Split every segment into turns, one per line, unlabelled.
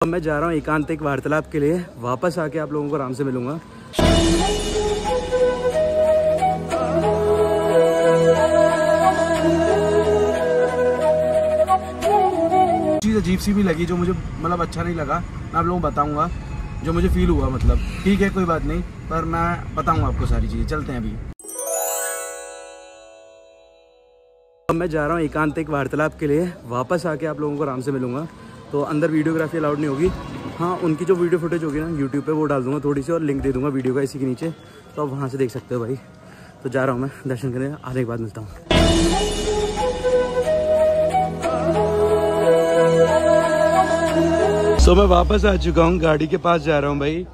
अब मैं जा रहा हूँ एकांतिक वार्तालाप के लिए। वापस आके आप लोगों को आराम से मिलूंगा। चीज़ अजीब सी भी लगी जो मुझे मतलब अच्छा नहीं लगा, मैं आप लोगों को बताऊंगा जो मुझे फील हुआ। मतलब ठीक है कोई बात नहीं, पर मैं बताऊंगा आपको सारी चीज़ें। चलते हैं अभी। अब मैं जा रहा हूँ एकांतिक वार्तालाप के लिए। वापस आके आप लोगों को आराम से मिलूंगा। तो अंदर वीडियोग्राफी अलाउड नहीं होगी। हाँ, उनकी जो वीडियो फुटेज होगी ना यूट्यूब पे वो डाल दूंगा थोड़ी सी, और लिंक दे दूंगा वीडियो का इसी के नीचे, तो आप वहाँ से देख सकते हो भाई। तो जा रहा हूँ मैं दर्शन करने, आने के बाद मिलता हूँ। सो मैं वापस आ चुका हूँ, गाड़ी के पास जा रहा हूँ भाई।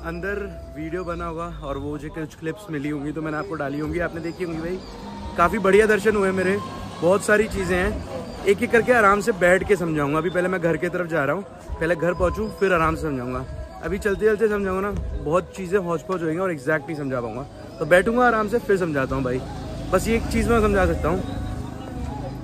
अंदर वीडियो बना होगा और वो जो कुछ क्लिप्स मिली होंगी तो मैंने आपको डाली होंगी, आपने देखी होंगी भाई। काफ़ी बढ़िया दर्शन हुए मेरे। बहुत सारी चीज़ें हैं, एक एक करके आराम से बैठ के समझाऊंगा। अभी पहले मैं घर की तरफ जा रहा हूँ, पहले घर पहुँचूँ फिर आराम से समझाऊंगा। अभी चलते चलते समझाऊंगा ना, बहुत चीज़ें हौच पौच होंगी और एग्जैक्ट नहीं समझा पाऊंगा, तो बैठूंगा आराम से फिर समझाता हूँ भाई। बस ये एक चीज़ मैं समझा सकता हूँ,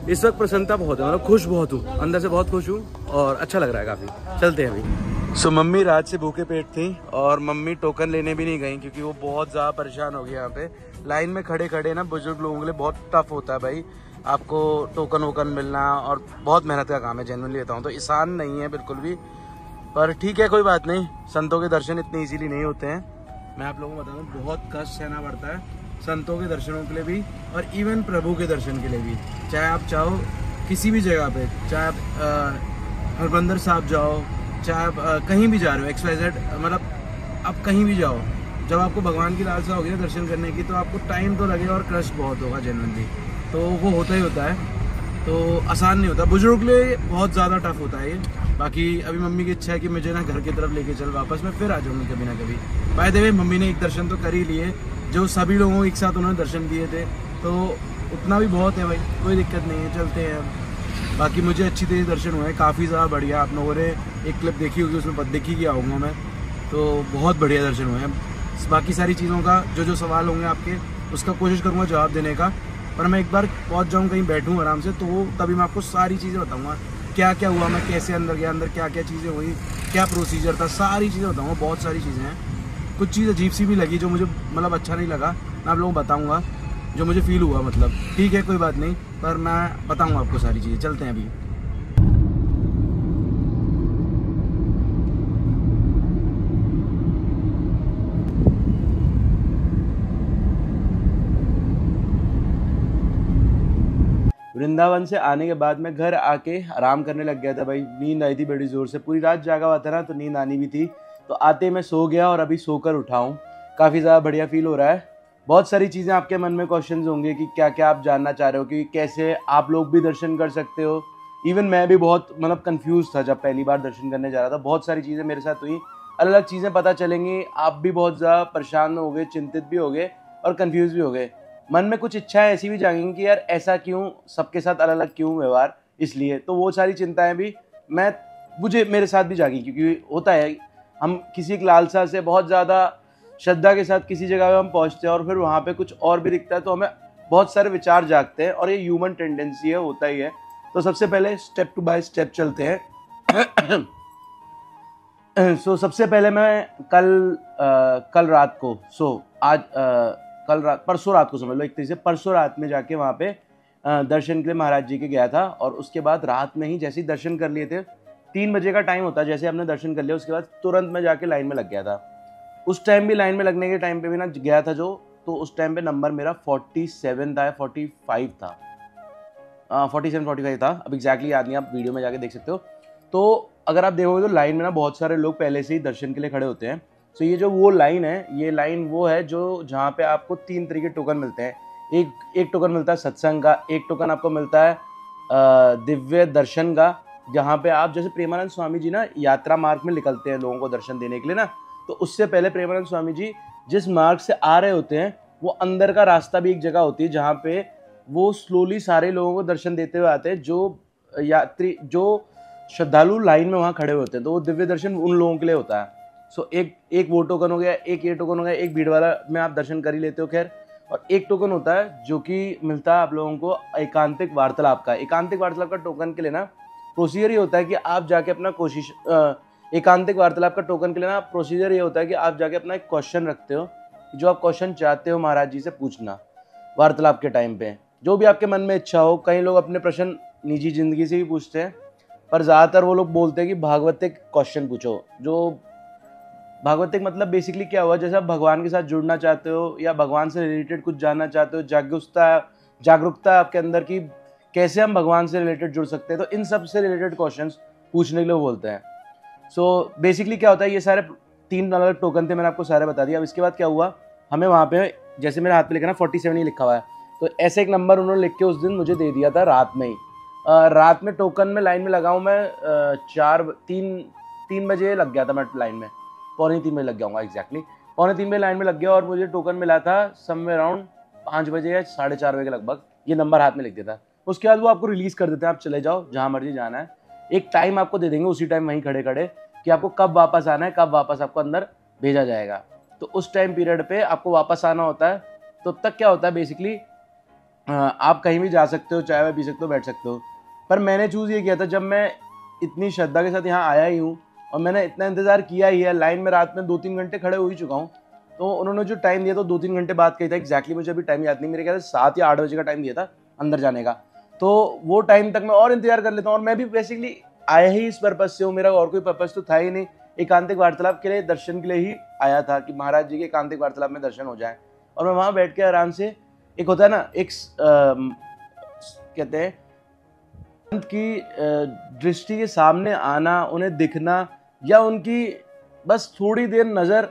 इस वक्त प्रसन्नता बहुत है, मतलब खुश बहुत हूँ, अंदर से बहुत खुश हूँ और अच्छा लग रहा है काफ़ी। चलते हैं अभी। सो मम्मी रात से भूखे पेट थी और मम्मी टोकन लेने भी नहीं गई क्योंकि वो बहुत ज़्यादा परेशान हो गई। यहाँ पे लाइन में खड़े खड़े ना बुजुर्ग लोगों के लिए बहुत टफ होता है भाई, आपको टोकन वोकन मिलना, और बहुत मेहनत का काम है, जेन्युइनली लेता हूँ। तो आसान नहीं है बिल्कुल भी, पर ठीक है कोई बात नहीं। संतों के दर्शन इतने ईजिली नहीं होते हैं, मैं आप लोगों को बता दूँ। बहुत कष्ट सहना पड़ता है संतों के दर्शनों के लिए भी, और इवन प्रभु के दर्शन के लिए भी। चाहे आप चाहो किसी भी जगह पे, चाहे आप हरबंदर साहब जाओ, चाहे आप कहीं भी जा रहे हो, XYZ, मतलब आप कहीं भी जाओ, जब आपको भगवान की लालसा होगी ना दर्शन करने की, तो आपको टाइम तो लगेगा और कष्ट बहुत होगा जेन्युइनली, तो वो होता ही होता है। तो आसान नहीं होता, बुजुर्ग के लिए बहुत ज़्यादा टफ होता है ये। बाकी अभी मम्मी की इच्छा है कि मुझे ना घर की तरफ लेके चल वापस, मैं फिर आ जाऊँगी कभी ना कभी। बाय द वे मम्मी ने एक दर्शन तो कर ही लिए, जो सभी लोगों को एक साथ उन्होंने दर्शन दिए थे, तो उतना भी बहुत है भाई, कोई दिक्कत नहीं है, चलते हैं। बाकी मुझे अच्छी तरह दर्शन हुए हैं, काफ़ी ज़्यादा बढ़िया। आप लोगों ने एक क्लिप देखी होगी, उसमें देखी कि आऊँगा मैं, तो बहुत बढ़िया दर्शन हुए हैं। बाकी सारी चीज़ों का जो सवाल होंगे आपके, उसका कोशिश करूँगा जवाब देने का, पर मैं एक बार पहुँच जाऊँ कहीं बैठूँ आराम से, तो तभी मैं आपको सारी चीज़ें बताऊँगा, क्या क्या हुआ, मैं कैसे अंदर गया, अंदर क्या क्या चीज़ें हुई, क्या प्रोसीजर था, सारी चीज़ें बताऊँगा। बहुत सारी चीज़ें हैं, कुछ चीज़ अजीब सी भी लगी जो मुझे मतलब अच्छा नहीं लगा, मैं आप लोगों को बताऊंगा जो मुझे फील हुआ। मतलब ठीक है कोई बात नहीं, पर मैं बताऊंगा आपको सारी चीज़ें। चलते हैं अभी। वृंदावन से आने के बाद मैं घर आके आराम करने लग गया था भाई। नींद आई थी बड़ी ज़ोर से, पूरी रात जागा हुआ था ना, तो नींद आनी भी थी, तो आते मैं सो गया और अभी सोकर उठा हूँ। काफ़ी ज़्यादा बढ़िया फील हो रहा है। बहुत सारी चीज़ें आपके मन में क्वेश्चंस होंगे कि क्या क्या आप जानना चाह रहे हो, कि कैसे आप लोग भी दर्शन कर सकते हो। इवन मैं भी बहुत मतलब कंफ्यूज था जब पहली बार दर्शन करने जा रहा था। बहुत सारी चीज़ें मेरे साथ हुई, अलग अलग चीज़ें पता चलेंगी, आप भी बहुत ज़्यादा परेशान हो गए, चिंतित भी हो गए और कन्फ्यूज़ भी हो गए। मन में कुछ इच्छाएं ऐसी भी जागेंगी कि यार ऐसा क्यों, सबके साथ अलग अलग क्यों व्यवहार, इसलिए तो वो सारी चिंताएं भी मुझे मेरे साथ भी जागी। क्योंकि होता है हम किसी एक लालसा से बहुत ज़्यादा श्रद्धा के साथ किसी जगह पे हम पहुंचते हैं और फिर वहाँ पे कुछ और भी दिखता है, तो हमें बहुत सारे विचार जागते हैं, और ये ह्यूमन टेंडेंसी है, होता ही है। तो सबसे पहले स्टेप टू बाय स्टेप चलते हैं। सबसे पहले मैं कल रात को, परसों रात को समझ लो, एक तरीके से परसों रात में जाके वहाँ पे दर्शन के लिए महाराज जी के गया था। और उसके बाद रात में ही जैसे ही दर्शन कर लिए थे, 3 बजे का टाइम होता है, जैसे हमने दर्शन कर लिया उसके बाद तुरंत मैं जाके लाइन में लग गया था। उस टाइम भी लाइन में लगने के टाइम पे भी ना गया था जो, तो उस टाइम पे नंबर मेरा 47 था या 45 था, 47-45 था, अब एग्जैक्टली याद नहीं, आप वीडियो में जाके देख सकते हो। तो अगर आप देखोगे तो लाइन में ना बहुत सारे लोग पहले से ही दर्शन के लिए खड़े होते हैं। तो ये जो वो लाइन है, ये लाइन वो है जो जहाँ पे आपको 3 तरीके टोकन मिलते हैं। एक टोकन मिलता है सत्संग का, एक टोकन आपको मिलता है दिव्य दर्शन का, जहाँ पे आप जैसे प्रेमानंद स्वामी जी ना यात्रा मार्ग में निकलते हैं लोगों को दर्शन देने के लिए ना, तो उससे पहले प्रेमानंद स्वामी जी जिस मार्ग से आ रहे होते हैं, वो अंदर का रास्ता भी एक जगह होती है जहाँ पे वो स्लोली सारे लोगों को दर्शन देते हुए आते हैं, जो यात्री, जो श्रद्धालु लाइन में वहाँ खड़े होते हैं। तो वो दिव्य दर्शन उन लोगों के लिए होता है। सो एक वो टोकन हो गया, एक ये टोकन हो गया, एक भीड़ वाला में आप दर्शन कर ही लेते हो खैर। और एक टोकन होता है जो कि मिलता है आप लोगों को एकांतिक वार्तालाप का। एकांतिक वार्तालाप का टोकन के लिए ना प्रोसीजर ही होता है कि आप जाके अपना एकांतिक वार्तालाप का टोकन के लिए ना प्रोसीजर ये होता है कि आप जाके अपना एक क्वेश्चन रखते हो, जो आप क्वेश्चन चाहते हो महाराज जी से पूछना वार्तालाप के टाइम पे, जो भी आपके मन में इच्छा हो। कई लोग अपने प्रश्न निजी जिंदगी से भी पूछते हैं, पर ज़्यादातर वो लोग बोलते हैं कि भागवतिक क्वेश्चन पूछो। जो भागवतिक मतलब बेसिकली क्या हुआ, जैसे आप भगवान के साथ जुड़ना चाहते हो या भगवान से रिलेटेड कुछ जानना चाहते हो, जागरूकता आपके अंदर की, कैसे हम भगवान से रिलेटेड जुड़ सकते हैं, तो इन सब से रिलेटेड क्वेश्चंस पूछने के लिए बोलते हैं। सो बेसिकली क्या होता है, ये सारे 3 अलग टोकन थे, मैंने आपको सारे बता दिया। अब इसके बाद क्या हुआ, हमें वहाँ पे जैसे मेरे हाथ पे लिखा ना 47 ही लिखा हुआ है, तो ऐसे एक नंबर उन्होंने लिख के उस दिन मुझे दे दिया था रात में ही। रात में टोकन में लाइन में लगा हूँ मैं 3 बजे लग गया था मैं लाइन में, 2:45 बजे लग गया हूँ एग्जैक्टली, 2:45 बजे लाइन में लग गया और मुझे टोकन मिला था समवेयर अराउंड 5 बजे या 4:30 बजे के लगभग। ये नंबर हाथ में लिख दिया था। उसके बाद वो आपको रिलीज कर देते हैं, आप चले जाओ जहाँ मर्जी जाना है। एक टाइम आपको दे देंगे उसी टाइम वहीं खड़े खड़े कि आपको कब वापस आना है, कब वापस आपको अंदर भेजा जाएगा। तो उस टाइम पीरियड पे आपको वापस आना होता है। तो तब तक क्या होता है बेसिकली, आप कहीं भी जा सकते हो, चाय वाय पी सकते हो, बैठ सकते हो। पर मैंने चूज़ ये किया था, जब मैं इतनी श्रद्धा के साथ यहाँ आया ही हूँ और मैंने इतना इंतज़ार किया ही है, लाइन में रात में 2-3 घंटे खड़े हो ही चुका हूँ, तो उन्होंने जो टाइम दिया तो 2-3 घंटे बाद कही था एग्जैक्टली, मुझे अभी टाइम याद नहीं, मेरे ख्याल से 7 या 8 बजे का टाइम दिया था अंदर जाने का। तो वो टाइम तक मैं और इंतजार कर लेता हूँ। और मैं भी बेसिकली आया ही इस पर्पज़ से हूँ, मेरा और कोई पर्पज़ तो था ही नहीं, एकांतिक वार्तालाप के लिए, दर्शन के लिए ही आया था कि महाराज जी के एकांतिक वार्तालाप में दर्शन हो जाए। और मैं वहाँ बैठ के आराम से, एक होता है ना, एक कहते हैं संत की दृष्टि के सामने आना, उन्हें दिखना, या उनकी बस थोड़ी देर नज़र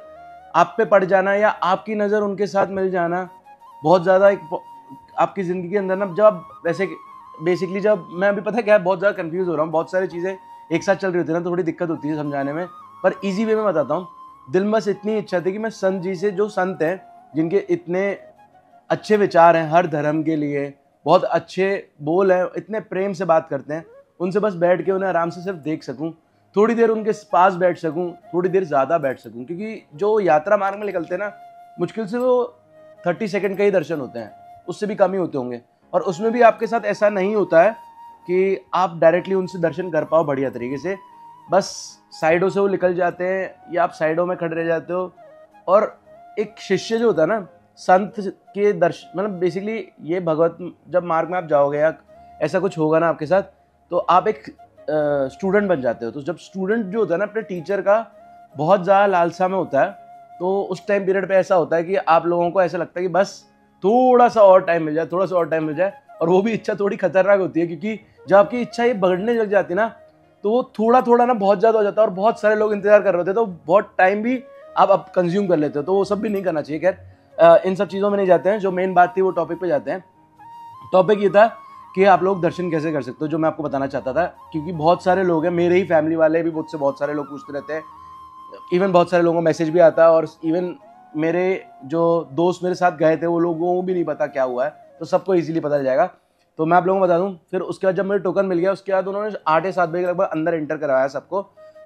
आप पे पड़ जाना, या आपकी नज़र उनके साथ मिल जाना, बहुत ज़्यादा एक आपकी ज़िंदगी के अंदर ना, जब आप वैसे बेसिकली, जब मैं अभी पता है क्या, बहुत ज़्यादा कंफ्यूज हो रहा हूँ, बहुत सारी चीज़ें एक साथ चल रही होती है ना, थोड़ी दिक्कत होती है समझाने में, पर ईजी वे में बताता हूँ। दिल में बस इतनी इच्छा थी कि मैं संत जी से, जो संत हैं जिनके इतने अच्छे विचार हैं हर धर्म के लिए, बहुत अच्छे बोल हैं, इतने प्रेम से बात करते हैं, उनसे बस बैठ के उन्हें आराम से सिर्फ देख सकूं, थोड़ी देर उनके पास बैठ सकूं, थोड़ी देर ज़्यादा बैठ सकूं। क्योंकि जो यात्रा मार्ग में निकलते हैं ना, मुश्किल से वो 30 सेकंड का ही दर्शन होते हैं, उससे भी कम ही होते होंगे। और उसमें भी आपके साथ ऐसा नहीं होता है कि आप डायरेक्टली उनसे दर्शन कर पाओ बढ़िया तरीके से, बस साइडों से वो निकल जाते हैं या आप साइडों में खड़े रह जाते हो। और एक शिष्य जो होता है ना, संत के दर्शन, मतलब बेसिकली ये भगवत, जब मार्ग में आप जाओगे या ऐसा कुछ होगा ना आपके साथ, तो आप एक स्टूडेंट बन जाते हो। तो जब स्टूडेंट जो होता है ना, अपने टीचर का बहुत ज़्यादा लालसा में होता है, तो उस टाइम पीरियड पे ऐसा होता है कि आप लोगों को ऐसा लगता है कि बस थोड़ा सा और टाइम मिल जाए, थोड़ा सा और टाइम मिल जाए। और वो भी इच्छा थोड़ी खतरनाक होती है, क्योंकि जब आपकी इच्छा ये बढ़ने लग जाती है ना, तो वो थोड़ा थोड़ा ना बहुत ज़्यादा हो जाता है, और बहुत सारे लोग इंतजार कर रहे होते हैं, तो बहुत टाइम भी आप कंज्यूम कर लेते हो। तो वो सब भी नहीं करना चाहिए। खैर इन सब चीज़ों में नहीं जाते हैं, जो मेन बात थी वो टॉपिक पे जाते हैं। टॉपिक ये था कि आप लोग दर्शन कैसे कर सकते हो, जो मैं आपको बताना चाहता था। क्योंकि बहुत सारे लोग हैं, मेरे ही फैमिली वाले भी मुझसे बहुत सारे लोग पूछते रहते हैं, इवन बहुत सारे लोगों को मैसेज भी आता है, और इवन मेरे जो दोस्त मेरे साथ गए थे वो लोगों को भी नहीं पता क्या हुआ है, तो सबको इजीली पता चल जाएगा। तो मैं आप लोगों को बता दूं। फिर उसके बाद जब मुझे टोकन मिल गया, उसके बाद उन्होंने 8 या 7 बजे लगभग अंदर एंटर करवाया सबको।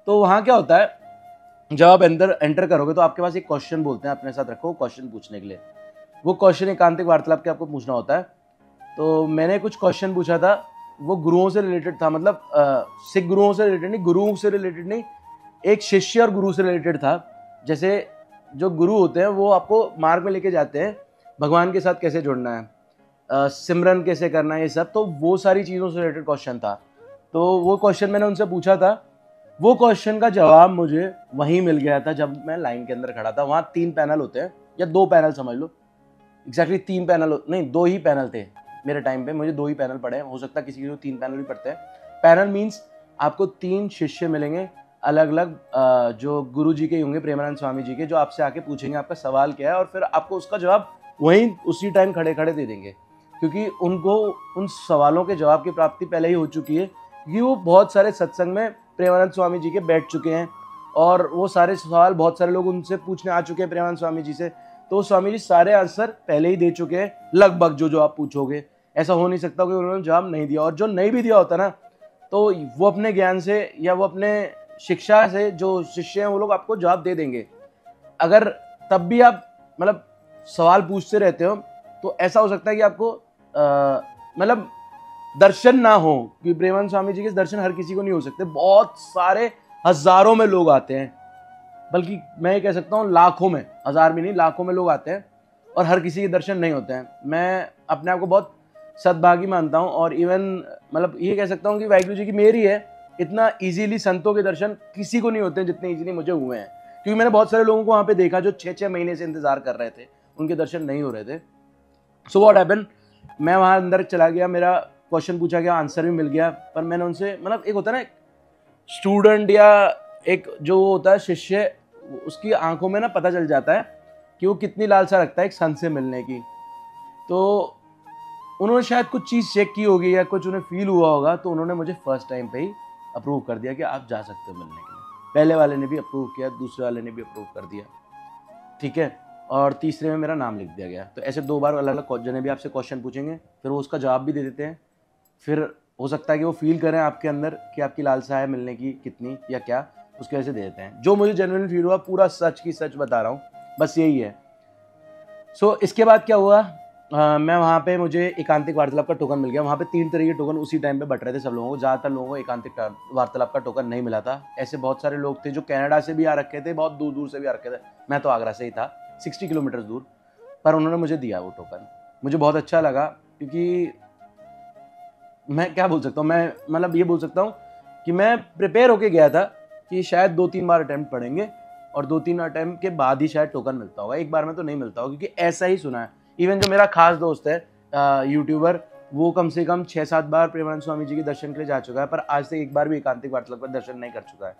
तो वहाँ क्या होता है, जब आप अंदर एंटर करोगे तो आपके पास एक क्वेश्चन बोलते हैं, अपने साथ रखो क्वेश्चन पूछने के लिए। वो क्वेश्चन एकांतिक वार्तालाप के आपको पूछना होता है। तो मैंने कुछ क्वेश्चन पूछा था, वो गुरुओं से रिलेटेड था, मतलब सिख गुरुओं से रिलेटेड नहीं, गुरुओं से रिलेटेड नहीं, एक शिष्य और गुरु से रिलेटेड था। जैसे जो गुरु होते हैं वो आपको मार्ग में लेके जाते हैं, भगवान के साथ कैसे जुड़ना है, सिमरन कैसे करना है, ये सब। तो वो सारी चीज़ों से रिलेटेड क्वेश्चन था। तो वो क्वेश्चन मैंने उनसे पूछा था। वो क्वेश्चन का जवाब मुझे वहीं मिल गया था जब मैं लाइन के अंदर खड़ा था। वहाँ 3 पैनल होते हैं, या 2 पैनल समझ लो, एग्जैक्टली 3 पैनल नहीं, 2 ही पैनल थे मेरे टाइम पे, मुझे 2 ही पैनल पड़े हैं। हो सकता है किसी को 3 पैनल भी पड़ते हैं। पैनल मीन्स आपको 3 शिष्य मिलेंगे अलग अलग, जो गुरु जी के होंगे, प्रेमानंद स्वामी जी के, जो आपसे आके पूछेंगे आपका सवाल क्या है, और फिर आपको उसका जवाब वहीं उसी टाइम खड़े खड़े दे देंगे। क्योंकि उनको उन सवालों के जवाब की प्राप्ति पहले ही हो चुकी है, क्योंकि वो बहुत सारे सत्संग में प्रेमानंद स्वामी जी के बैठ चुके हैं, और वो सारे सवाल बहुत सारे लोग उनसे पूछने आ चुके हैं प्रेमानंद स्वामी जी से। तो स्वामी जी सारे आंसर पहले ही दे चुके हैं लगभग, जो आप पूछोगे। ऐसा हो नहीं सकता कि उन्होंने जवाब नहीं दिया, और जो नहीं भी दिया होता ना, तो वो अपने ज्ञान से या वो अपने शिक्षा से, जो शिष्य हैं वो लोग आपको जवाब दे देंगे। अगर तब भी आप मतलब सवाल पूछते रहते हो, तो ऐसा हो सकता है कि आपको मतलब दर्शन ना हो, क्योंकि प्रेमानंद स्वामी जी के दर्शन हर किसी को नहीं हो सकते। बहुत सारे हज़ारों में लोग आते हैं, बल्कि मैं ये कह सकता हूँ लाखों में, हज़ार भी नहीं लाखों में लोग आते हैं और हर किसी के दर्शन नहीं होते हैं। मैं अपने आप को बहुत सद्भागी मानता हूँ और इवन मतलब ये कह सकता हूँ कि वाहिगुरु जी की मेरी है, इतना इजीली संतों के दर्शन किसी को नहीं होते हैं जितने इजीली मुझे हुए हैं। क्योंकि मैंने बहुत सारे लोगों को वहाँ पे देखा जो 6-6 महीने से इंतजार कर रहे थे, उनके दर्शन नहीं हो रहे थे। सो व्हाट हैपन, मैं वहाँ अंदर चला गया, मेरा क्वेश्चन पूछा गया, आंसर भी मिल गया, पर मैंने उनसे मतलब एक होता है ना स्टूडेंट या एक जो होता है शिष्य, उसकी आंखों में ना पता चल जाता है कि वो कितनी लालसा रखता है एक संत से मिलने की। तो उन्होंने शायद कुछ चीज़ चेक की होगी या कुछ उन्हें फील हुआ होगा, तो उन्होंने मुझे फर्स्ट टाइम पे ही अप्रूव कर दिया कि आप जा सकते हो मिलने के लिए। पहले वाले ने भी अप्रूव किया, दूसरे वाले ने भी अप्रूव कर दिया, ठीक है, और तीसरे में मेरा नाम लिख दिया गया। तो ऐसे 2 बार अलग अलग जने भी आपसे क्वेश्चन पूछेंगे, फिर वो उसका जवाब भी दे देते हैं। फिर हो सकता है कि वो फील करें आपके अंदर कि आपकी लालसा है मिलने की कितनी या क्या, उसके वजह से दे देते हैं। जो मुझे जेन्युइन फील हुआ, पूरा सच की सच बता रहा हूँ, बस यही है। सो इसके बाद क्या हुआ, मैं वहाँ पे मुझे एकांतिक वार्तालाप का टोकन मिल गया। वहाँ पे 3 तरह के टोकन उसी टाइम पे बट रहे थे सब लोगों को। ज़्यादातर लोगों को एकांतिक वार्तालाप का टोकन नहीं मिला था। ऐसे बहुत सारे लोग थे जो कनाडा से भी आ रखे थे, बहुत दूर दूर से भी आ रखे थे। मैं तो आगरा से ही था, 60 किलोमीटर दूर, पर उन्होंने मुझे दिया वो टोकन। मुझे बहुत अच्छा लगा, क्योंकि मैं क्या बोल सकता हूँ, मैं मतलब ये बोल सकता हूँ कि मैं प्रिपेयर होके गया था कि शायद 2-3 बार अटैम्प्ट पड़ेंगे और 2-3 अटैम्प्ट के बाद ही शायद टोकन मिलता होगा, एक बार में तो नहीं मिलता होगा, क्योंकि ऐसा ही सुना है। इवन जो मेरा खास दोस्त है यूट्यूबर, वो कम से कम 6-7 बार प्रेमानंद स्वामी जी के दर्शन के लिए जा चुका है, पर आज तक एक बार भी एकांतिक वार्तालाप का दर्शन नहीं कर चुका है,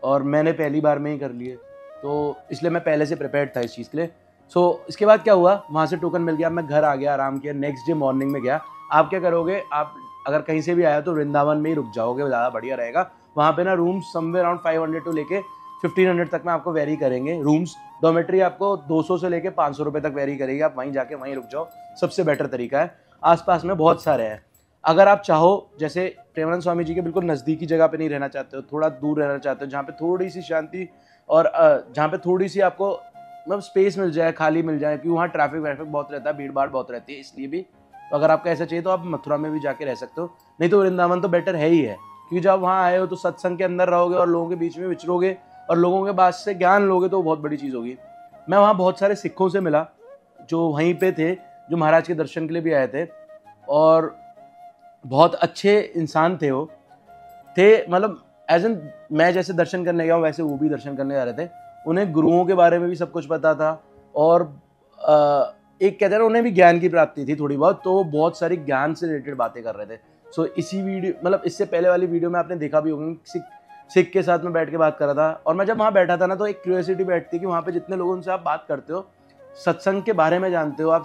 और मैंने पहली बार में ही कर लिए। तो इसलिए मैं पहले से प्रिपेयर्ड था इस चीज़ के लिए। सो इसके बाद क्या हुआ, वहाँ से टोकन मिल गया, मैं घर आ गया, आराम किया। नेक्स्ट डे मॉर्निंग में गया। आप क्या करोगे, आप अगर कहीं से भी आया तो वृंदावन में ही रुक जाओगे, ज़्यादा बढ़िया रहेगा। वहाँ पे ना रूम्स समवेयर अराउंड 500 टू लेके 1500 तक में आपको वेरी करेंगे रूम्स। डॉर्मेट्री आपको 200 से लेके 500 रुपये तक वेरी करेगी, आप वहीं जाके वहीं रुक जाओ, सबसे बेटर तरीका है। आसपास में बहुत सारे हैं। अगर आप चाहो, जैसे प्रेमानंद स्वामी जी के बिल्कुल नज़दीकी जगह पे नहीं रहना चाहते हो, थोड़ा दूर रहना चाहते हो, जहाँ पे थोड़ी सी शांति और जहाँ पे थोड़ी सी आपको मतलब स्पेस मिल जाए, खाली मिल जाए, क्योंकि वहाँ ट्रैफिक वैफिक बहुत रहता है, भीड़ भाड़ बहुत रहती है, इसलिए भी। तो अगर आपको ऐसा चाहिए तो आप मथुरा में भी जाके रह सकते हो, नहीं तो वृंदावन तो बेटर है ही है। क्योंकि जब वहाँ आए हो तो सत्संग के अंदर रहोगे और लोगों के बीच में विचरोगे और लोगों के पास से ज्ञान लोगे, तो बहुत बड़ी चीज़ होगी। मैं वहाँ बहुत सारे सिखों से मिला जो वहीं पे थे, जो महाराज के दर्शन के लिए भी आए थे, और बहुत अच्छे इंसान थे वो, थे मतलब एज एन मैं जैसे दर्शन करने गया हूँ वैसे वो भी दर्शन करने जा रहे थे। उन्हें गुरुओं के बारे में भी सब कुछ पता था, और एक कहते हैं ना, उन्हें भी ज्ञान की प्राप्ति थी थोड़ी बहुत, तो वो बहुत सारी ज्ञान से रिलेटेड बातें कर रहे थे। सो इसी वीडियो मतलब इससे पहले वाली वीडियो में आपने देखा भी होगा, सिख के साथ में बैठ के बात कर रहा था, और मैं जब वहाँ बैठा था ना, तो एक क्यूरियोसिटी बैठती कि वहाँ पे जितने लोगों से आप बात करते हो, सत्संग के बारे में जानते हो, आप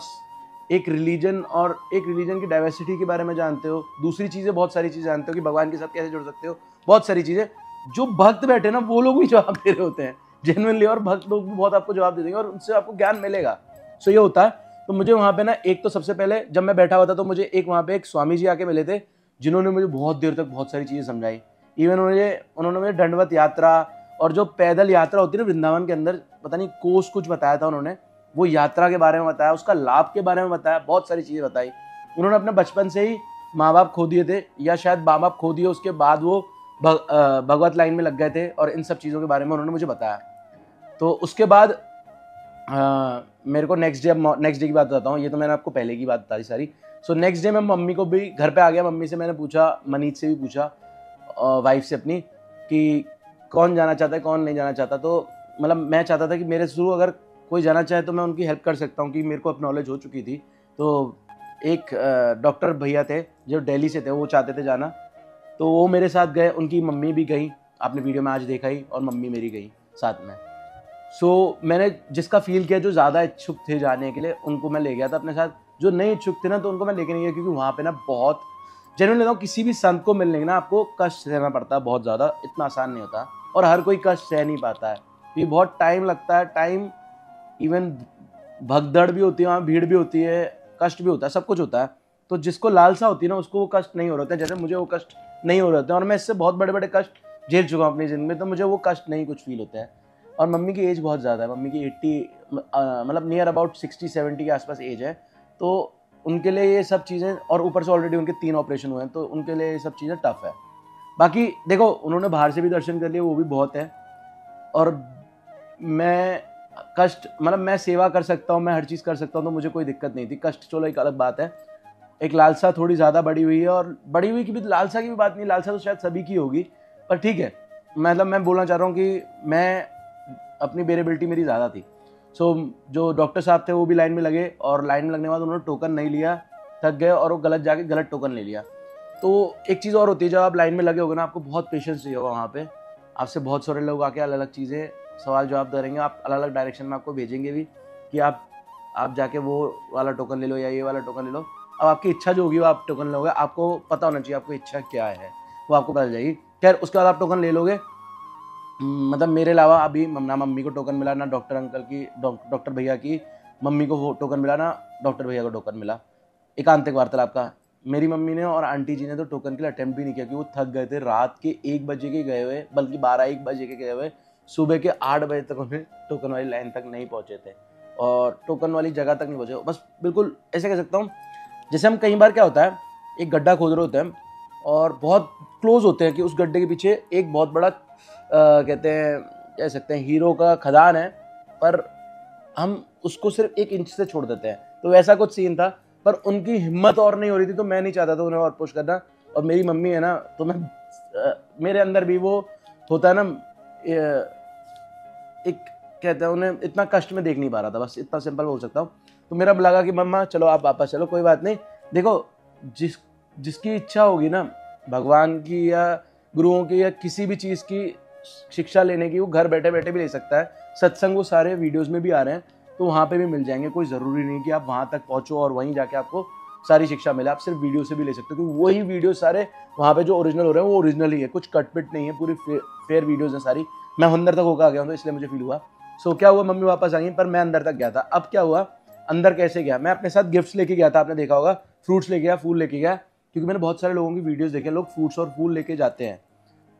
एक रिलीजन और एक रिलीजन की डाइवर्सिटी के बारे में जानते हो, दूसरी चीज़ें बहुत सारी चीज़ें जानते हो कि भगवान के साथ कैसे जुड़ सकते हो, बहुत सारी चीज़ें। जो भक्त बैठे ना, वो लोग भी जवाब दे रहे होते हैं जेन्युइनली, और भक्त लोग भी बहुत आपको जवाब दे देंगे और उनसे आपको ज्ञान मिलेगा। सो ये होता है। तो मुझे वहाँ पे ना, एक तो सबसे पहले जब मैं बैठा हुआ था, तो मुझे एक वहाँ पे एक स्वामी जी आके मिले थे, जिन्होंने मुझे बहुत देर तक बहुत सारी चीज़ें समझाई। इवन उन्होंने मुझे दंडवत यात्रा और जो पैदल यात्रा होती है ना वृंदावन के अंदर, पता नहीं कोस कुछ बताया था उन्होंने, वो यात्रा के बारे में बताया, उसका लाभ के बारे में बताया, बहुत सारी चीज़ें बताई। उन्होंने अपने बचपन से ही माँ बाप खो दिए थे, या शायद माँ बाप खो दिए, उसके बाद वो भगवत लाइन में लग गए थे, और इन सब चीज़ों के बारे में उन्होंने मुझे बताया। तो उसके बाद मेरे को नेक्स्ट डे की बात बताता हूँ, ये तो मैंने आपको पहले की बात बता दी सारी। सो नेक्स्ट डे मैं मम्मी को भी घर पे आ गया, मम्मी से मैंने पूछा, मनीत से भी पूछा, वाइफ से अपनी, कि कौन जाना चाहता है कौन नहीं जाना चाहता। तो मतलब मैं चाहता था कि मेरे थ्रू अगर कोई जाना चाहे तो मैं उनकी हेल्प कर सकता हूँ, कि मेरे को नॉलेज हो चुकी थी। तो एक डॉक्टर भैया थे जो दिल्ली से थे, वो चाहते थे जाना, तो वो मेरे साथ गए, उनकी मम्मी भी गई, आपने वीडियो में आज देखा ही, और मम्मी मेरी गई साथ में। सो मैंने जिसका फील किया, जो ज़्यादा इच्छुक थे जाने के लिए, उनको मैं ले गया था अपने साथ। जो नहीं इच्छुक थे ना, तो उनको मैं लेके नहीं गया, क्योंकि वहाँ पे ना बहुत जेन्युइन लेता हूँ, किसी भी संत को मिलने के ना आपको कष्ट सहना पड़ता है बहुत ज़्यादा, इतना आसान नहीं होता, और हर कोई कष्ट सह नहीं पाता है, क्योंकि बहुत टाइम लगता है, टाइम इवन भगदड़ भी होती है, वहाँ भीड़ भी होती है, कष्ट भी होता है, सब कुछ होता है। तो जिसको लालसा होती है ना, उसको वो कष्ट नहीं हो रहे थे, जैसे मुझे वो कष्ट नहीं हो रहे थे, और मैं इससे बहुत बड़े बड़े कष्ट झेल चुका हूँ अपनी ज़िंदगी में, तो मुझे वो कष्ट नहीं कुछ फील होते हैं। और मम्मी की एज बहुत ज़्यादा है, मम्मी की 80 मतलब नियर अबाउट 60-70 के आसपास एज है, तो उनके लिए ये सब चीज़ें, और ऊपर से ऑलरेडी उनके 3 ऑपरेशन हुए हैं, तो उनके लिए ये सब चीज़ें टफ है। बाकी देखो उन्होंने बाहर से भी दर्शन कर लिए, वो भी बहुत है। और मैं कष्ट मतलब मैं सेवा कर सकता हूँ, मैं हर चीज़ कर सकता हूँ, तो मुझे कोई दिक्कत नहीं थी। कष्ट चलो एक अलग बात है, एक लालसा थोड़ी ज़्यादा बड़ी हुई है, और बड़ी हुई की भी लालसा की भी बात नहीं, लालसा तो शायद सभी की होगी, पर ठीक है। मतलब मैं बोलना चाह रहा हूँ कि मैं अपनी बेरेबिलिटी मेरी ज़्यादा थी। सो जो डॉक्टर साहब थे वो भी लाइन में लगे, और लाइन में लगने के बाद उन्होंने टोकन नहीं लिया, थक गए और वो गलत जाके गलत टोकन ले लिया। तो एक चीज़ और होती है, जब आप लाइन में लगे होगे ना, आपको बहुत पेशेंस चाहिए होगा। वहाँ पे आपसे बहुत सारे लोग आके अलग अलग चीज़ें सवाल जवाब करेंगे, आप अलग अलग डायरेक्शन में आपको भेजेंगे भी कि आप जाके वो वाला टोकन ले लो या ये वाला टोकन ले लो। अब आपकी इच्छा जो होगी वो आप टोकन लोगे, आपको पता होना चाहिए आपको इच्छा क्या है, वो आपको पता चल जाएगी। खैर उसके बाद आप टोकन ले लोगे। मतलब मेरे अलावा अभी ना मम्मी को टोकन मिला, ना डॉक्टर अंकल की डॉक्टर भैया की मम्मी को वो टोकन मिला, ना डॉक्टर भैया को टोकन मिला। एकांतिक वार्तालाप का मेरी मम्मी ने और आंटी जी ने तो टोकन के लिए अटेम्प्ट भी नहीं किया, क्योंकि वो थक गए थे। रात के 1 बजे के गए हुए, बल्कि 12-1 बजे के गए हुए, सुबह के 8 बजे तक उन्हें टोकन वाली लाइन तक नहीं पहुंचे थे, और टोकन वाली जगह तक नहीं पहुंचे। बस बिल्कुल ऐसे कह सकता हूँ, जैसे हम कई बार क्या होता है, एक गड्ढा खोद रहे होते हैं और बहुत क्लोज होते हैं कि उस गड्ढे के पीछे एक बहुत बड़ा कहते हैं, कह सकते हैं हीरो का खदान है, पर हम उसको सिर्फ 1 इंच से छोड़ देते हैं। तो वैसा कुछ सीन था, पर उनकी हिम्मत और नहीं हो रही थी, तो मैं नहीं चाहता था उन्हें और पुश करना। और मेरी मम्मी है ना, तो मैं मेरे अंदर भी वो होता है ना, एक कहते हैं, उन्हें इतना कष्ट में देख नहीं पा रहा था, बस इतना सिंपल बोल सकता हूँ। तो मेरा लगा कि मम्मा चलो आप वापस चलो, कोई बात नहीं। देखो जिसकी इच्छा होगी ना, भगवान की या गुरुओं की या किसी भी चीज़ की शिक्षा लेने की, वो घर बैठे बैठे भी ले सकता है। सत्संग वो सारे वीडियोस में भी आ रहे हैं, तो वहाँ पे भी मिल जाएंगे। कोई ज़रूरी नहीं कि आप वहाँ तक पहुँचो और वहीं जाके आपको सारी शिक्षा मिले, आप सिर्फ वीडियो से भी ले सकते हो, क्योंकि वही वीडियो सारे वहाँ पे जो ओरिजिनल हो रहे हैं वो ओरिजिनल ही है, कुछ कटपिट नहीं है, पूरी फेयर वीडियोज़ हैं सारी। मैं अंदर तक होकर आ गया हूँ, तो इसलिए मुझे फील हुआ। सो क्या हुआ, मम्मी वापस आ गई, पर मैं अंदर तक गया था। अब क्या हुआ, अंदर कैसे गया, मैं अपने साथ गिफ्ट्स लेके गया था, आपने देखा होगा, फ्रूट्स लेके गया, फूल लेके गया, क्योंकि मैंने बहुत सारे लोगों की वीडियोस देखे, लोग फ्रूट्स और फूल लेके जाते हैं,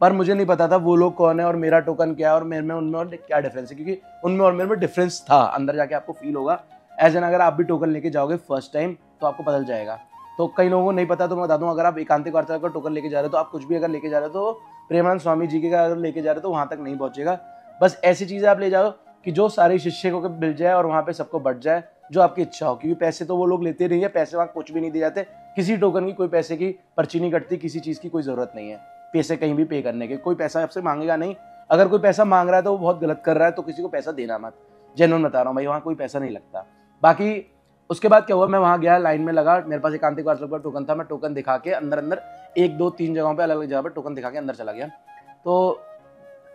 पर मुझे नहीं पता था वो लोग कौन है और मेरा टोकन क्या है और मेरे में उनमें और क्या डिफरेंस है, क्योंकि उनमें और मेरे में डिफरेंस था। अंदर जाके आपको फील होगा, एज एन अगर आप भी टोकन लेके जाओगे फर्स्ट टाइम तो आपको पता चल जाएगा। तो कई लोगों को नहीं पता, तो मैं बता दूं, अगर आप एकांतिक वार्तालाप का टोकन लेके जा रहे हो, तो आप कुछ भी अगर लेके जा रहे हो, तो प्रेमानंद स्वामी जी के अगर लेके जा रहे हो तो वहाँ तक नहीं पहुँचेगा। बस ऐसी चीज़ें आप ले जाओ कि जो सारे शिष्य को मिल जाए और वहाँ पे सबको बट जाए, जो आपकी इच्छा हो, क्योंकि पैसे तो वो लोग लेते नहीं है, पैसे वहाँ कुछ भी नहीं दिए जाते, किसी टोकन की कोई पैसे की पर्ची नहीं कटती, किसी चीज़ की कोई ज़रूरत नहीं है पैसे कहीं भी पे करने के, कोई पैसा आपसे मांगेगा नहीं। अगर कोई पैसा मांग रहा है तो वो बहुत गलत कर रहा है, तो किसी को पैसा देना मत, जेन्युइन बता रहा हूँ भाई, वहाँ कोई पैसा नहीं लगता। बाकी उसके बाद क्या हुआ, मैं वहाँ गया, लाइन में लगा, मेरे पास एकांतिक वार्तालाप का टोकन था, मैं टोकन दिखा के अंदर 1, 2, 3 जगहों पे अलग अलग जगह पर टोकन दिखा के अंदर चला गया। तो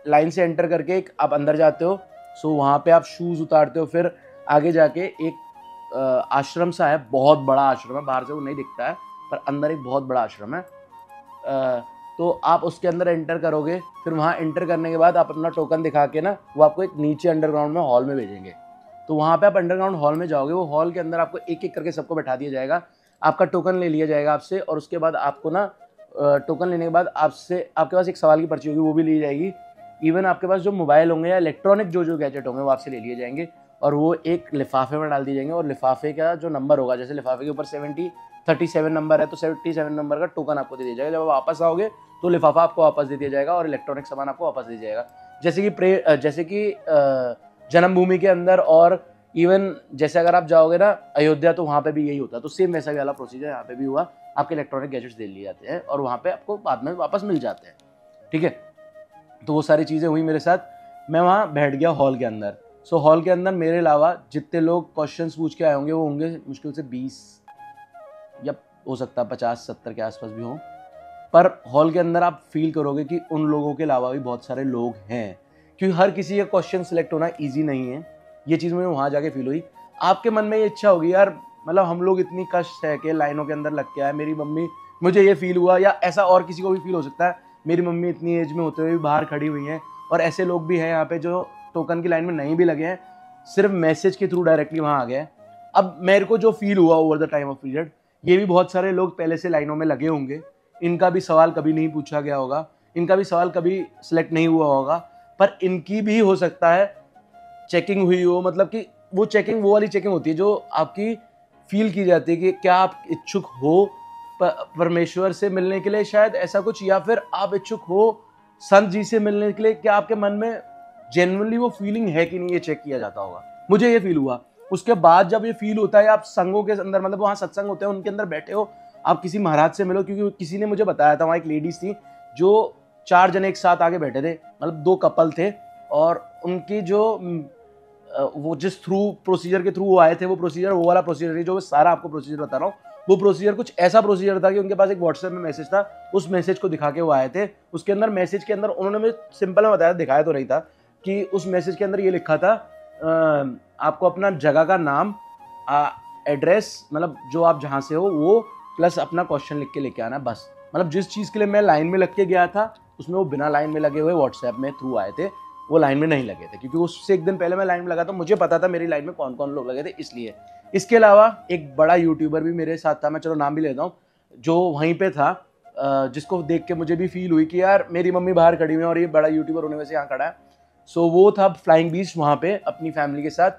लाइन से एंटर करके आप अंदर जाते हो, सो वहाँ पे आप शूज़ उतारते हो, फिर आगे जाके एक आश्रम सा है, बहुत बड़ा आश्रम है, बाहर से वो नहीं दिखता है, पर अंदर एक बहुत बड़ा आश्रम है। तो आप उसके अंदर एंटर करोगे, फिर वहाँ एंटर करने के बाद आप अपना टोकन दिखा के ना, वो आपको एक नीचे अंडरग्राउंड में हॉल में भेजेंगे। तो वहाँ पे आप अंडरग्राउंड हॉल में जाओगे, वो हॉल के अंदर आपको एक एक करके सबको बैठा दिया जाएगा, आपका टोकन ले लिया जाएगा आपसे, और उसके बाद आपको ना टोकन लेने के बाद आपसे आपके पास एक सवाल की पर्ची होगी, वो भी ली जाएगी। इवन आपके पास जो मोबाइल होंगे या इलेक्ट्रॉनिक जो गैजेट होंगे वो आपसे ले लिए जाएंगे, और वो एक लिफाफे में डाल दिए जाएंगे, और लिफाफे का जो नंबर होगा, जैसे लिफाफे के ऊपर 37 नंबर है, तो 77 नंबर का टोकन आपको दे दिया जाएगा। जब आप वापस आओगे तो लिफाफा आपको वापस दे दिया जाएगा और इलेक्ट्रॉनिक सामान आपको वापस दे दिया जाएगा। जैसे कि जन्मभूमि के अंदर, और इवन जैसे अगर आप जाओगे ना अयोध्या, तो वहाँ पे भी यही होता है। तो सेम वैसा वाला प्रोसीजर यहाँ पे भी हुआ, आपके इलेक्ट्रॉनिक गैजेट्स दे लिए जाते हैं और वहाँ पे आपको बाद में वापस मिल जाते हैं, ठीक है। तो वो सारी चीज़ें हुई मेरे साथ, मैं वहाँ बैठ गया हॉल के अंदर। सो हॉल के अंदर मेरे अलावा जितने लोग क्वेश्चंस पूछ के आए होंगे वो होंगे मुश्किल से 20 या हो सकता है 50-70 के आसपास भी हों, पर हॉल के अंदर आप फील करोगे कि उन लोगों के अलावा भी बहुत सारे लोग हैं, क्योंकि हर किसी का क्वेश्चन सिलेक्ट होना ईजी नहीं है। ये चीज़ मुझे वहाँ जाके फील हुई। आपके मन में ये इच्छा होगी यार, मतलब हम लोग इतनी कष्ट है कि लाइनों के अंदर लग के आए, मेरी मम्मी, मुझे ये फील हुआ, या ऐसा और किसी को भी फील हो सकता है, मेरी मम्मी इतनी एज में होते हुए भी बाहर खड़ी हुई हैं, और ऐसे लोग भी हैं यहाँ पे जो टोकन की लाइन में नहीं भी लगे हैं, सिर्फ मैसेज के थ्रू डायरेक्टली वहाँ आ गए हैं। अब मेरे को जो फील हुआ over the time of period, ये भी बहुत सारे लोग पहले से लाइनों में लगे होंगे, इनका भी सवाल कभी नहीं पूछा गया होगा, इनका भी सवाल कभी सिलेक्ट नहीं हुआ होगा, पर इनकी भी हो सकता है चेकिंग हुई हो। मतलब कि वो चेकिंग वो वाली चेकिंग होती है जो आपकी फील की जाती है कि क्या आप इच्छुक हो परमेश्वर से मिलने के लिए शायद ऐसा कुछ, या फिर आप इच्छुक हो संत जी से मिलने के लिए, क्या आपके मन में जेन्युइनली वो फीलिंग है कि नहीं, ये चेक किया जाता होगा। मुझे ये फील हुआ। उसके बाद जब ये फील होता है, आप संघों के अंदर, मतलब वहाँ सत्संग होते हैं, उनके अंदर बैठे हो, आप किसी महाराज से मिलो, क्योंकि किसी ने मुझे बताया था, वहाँ एक लेडीज थी जो 4 जने एक साथ आगे बैठे थे, मतलब 2 कपल थे, और उनकी जो वो जिस थ्रू प्रोसीजर के थ्रू वो आए थे, वो प्रोसीजर वो वाला प्रोसीजर नहीं जो मैं सारा आपको प्रोसीजर बता रहा हूँ। वो प्रोसीजर कुछ ऐसा प्रोसीजर था कि उनके पास एक व्हाट्सएप में मैसेज था, उस मैसेज को दिखा के वो आए थे। उसके अंदर मैसेज के अंदर उन्होंने मुझे सिंपल में बताया, दिखाया तो नहीं था, कि उस मैसेज के अंदर ये लिखा था आपको अपना जगह का नाम, एड्रेस, मतलब जो आप जहाँ से हो वो, प्लस अपना क्वेश्चन लिख के लेके आना, बस। मतलब जिस चीज़ के लिए मैं लाइन में लग के गया था, उसमें वो बिना लाइन में लगे हुए व्हाट्सएप में थ्रू आए थे, वो लाइन में नहीं लगे थे, क्योंकि उससे एक दिन पहले मैं लाइन में लगा था, मुझे पता था मेरी लाइन में कौन कौन लोग लगे थे, इसलिए। इसके अलावा एक बड़ा यूट्यूबर भी मेरे साथ था, मैं चलो नाम भी लेता हूँ, जो वहीं पे था, जिसको देख के मुझे भी फील हुई कि यार मेरी मम्मी बाहर खड़ी हुई है और ये बड़ा यूट्यूबर होने में से यहाँ खड़ा है। सो वो था फ्लाइंग बीस्ट, वहाँ पे अपनी फैमिली के साथ।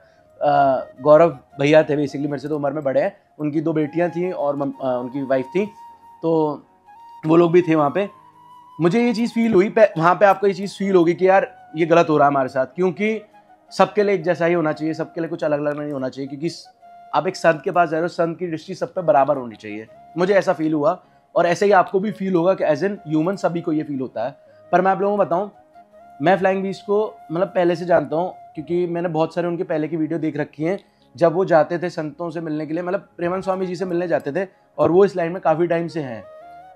गौरव भैया थे, बेसिकली मेरे से तो उम्र में बड़े हैं, उनकी 2 बेटियाँ थी और उनकी वाइफ थी, तो वो लोग भी थे वहाँ पे। मुझे ये चीज़ फील हुई, वहाँ पे आपको ये चीज़ फील होगी कि यार ये गलत हो रहा है हमारे साथ, क्योंकि सबके लिए एक जैसा ही होना चाहिए, सबके लिए कुछ अलग अलग नहीं होना चाहिए, क्योंकि आप एक संत के पास जा रहे हो, संत की दृष्टि सब पे बराबर होनी चाहिए। मुझे ऐसा फील हुआ, और ऐसे ही आपको भी फील होगा कि एज एन ह्यूमन सभी को ये फील होता है। पर मैं आप लोगों को बताऊं, मैं फ्लाइंग बीस्ट को मतलब पहले से जानता हूँ, क्योंकि मैंने बहुत सारे उनके पहले की वीडियो देख रखी हैं, जब वो जाते थे संतों से मिलने के लिए, मतलब प्रेमानंद स्वामी जी से मिलने जाते थे, और वो इस लाइन में काफ़ी टाइम से हैं,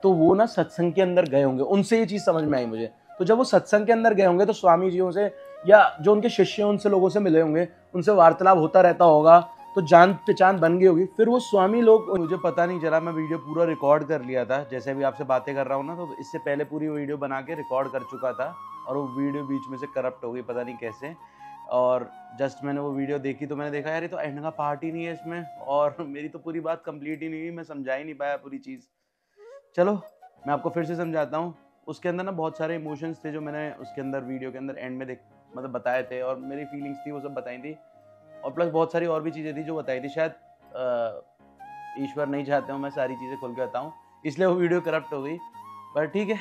तो वो ना सत्संग के अंदर गए होंगे, उनसे ये चीज़ समझ में आई मुझे। तो जब वो सत्संग के अंदर गए होंगे, तो स्वामी जियों से या जो उनके शिष्य हैं उनसे, लोगों से मिले होंगे, उनसे वार्तालाप होता रहता होगा, तो जान पहचान बन गई होगी। फिर वो स्वामी लोग, मुझे पता नहीं चला, मैं वीडियो पूरा रिकॉर्ड कर लिया था, जैसे भी आपसे बातें कर रहा हूँ ना, तो इससे पहले पूरी वीडियो बना के रिकॉर्ड कर चुका था, और वो वीडियो बीच में से करप्ट हो गई, पता नहीं कैसे। और जस्ट मैंने वो वीडियो देखी तो मैंने देखा यार ये तो एंड का पार्ट ही नहीं है इसमें, और मेरी तो पूरी बात कंप्लीट ही नहीं हुई, मैं समझा ही नहीं पाया पूरी चीज़। चलो मैं आपको फिर से समझाता हूँ। उसके अंदर ना बहुत सारे इमोशंस थे जो मैंने उसके अंदर वीडियो के अंदर एंड में मतलब बताए थे, और मेरी फीलिंग्स थी वो सब बताई थी, और प्लस बहुत सारी और भी चीज़ें थी जो बताई थी। शायद ईश्वर नहीं चाहते हो मैं सारी चीज़ें खुल के बताऊँ, इसलिए वो वीडियो करप्ट हो गई। पर ठीक है,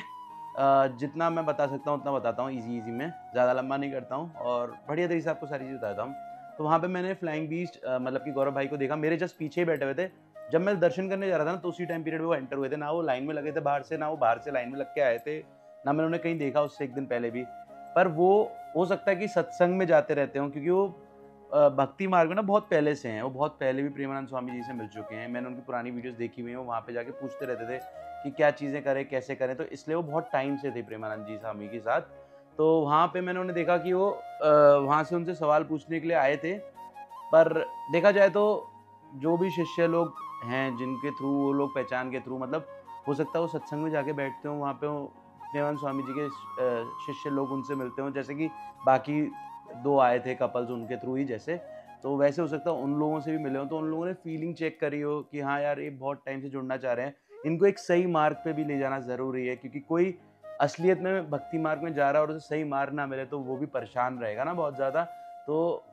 जितना मैं बता सकता हूँ उतना बताता हूँ, इजी में, ज़्यादा लंबा नहीं करता हूँ, और बढ़िया तरीके से आपको सारी चीज़ बताता हूँ। तो वहाँ पे मैंने फ्लाइंग बीस्ट मतलब कि गौरव भाई को देखा, मेरे जस्ट पीछे ही बैठे हुए थे। जब मैं दर्शन करने जा रहा था ना, तो उसी टाइम पीरियड में वो एंटर हुए थे, ना वो लाइन में लगे थे बाहर से, ना वो बाहर से लाइन में लग के आए थे, ना मैंने उन्हें कहीं देखा उससे एक दिन पहले भी। पर वो हो सकता है कि सत्संग में जाते रहते हों, क्योंकि वो भक्ति मार्ग में ना बहुत पहले से हैं, वो बहुत पहले भी प्रेमानंद स्वामी जी से मिल चुके हैं, मैंने उनकी पुरानी वीडियोस देखी हुई हैं, वहाँ पे जाके पूछते रहते थे कि क्या चीज़ें करें, कैसे करें, तो इसलिए वो बहुत टाइम से थे प्रेमानंद जी स्वामी के साथ। तो वहाँ पे मैंने उन्हें देखा कि वो वहाँ से उनसे सवाल पूछने के लिए आए थे। पर देखा जाए तो जो भी शिष्य लोग हैं, जिनके थ्रू वो लोग पहचान के थ्रू, मतलब हो सकता है वो सत्संग में जाके बैठते हो, वहाँ पे वो प्रेमानंद स्वामी जी के शिष्य लोग उनसे मिलते हो, जैसे कि बाकी 2 आए थे कपल्स उनके थ्रू ही जैसे, तो वैसे हो सकता है उन लोगों से भी मिले हो, तो उन लोगों ने फीलिंग चेक करी हो कि हाँ यार ये बहुत टाइम से जुड़ना चाह रहे हैं, इनको एक सही मार्ग पे भी ले जाना ज़रूरी है, क्योंकि कोई असलियत में भक्ति मार्ग में जा रहा है और उसे सही मार्ग ना मिले तो वो भी परेशान रहेगा ना बहुत ज़्यादा। तो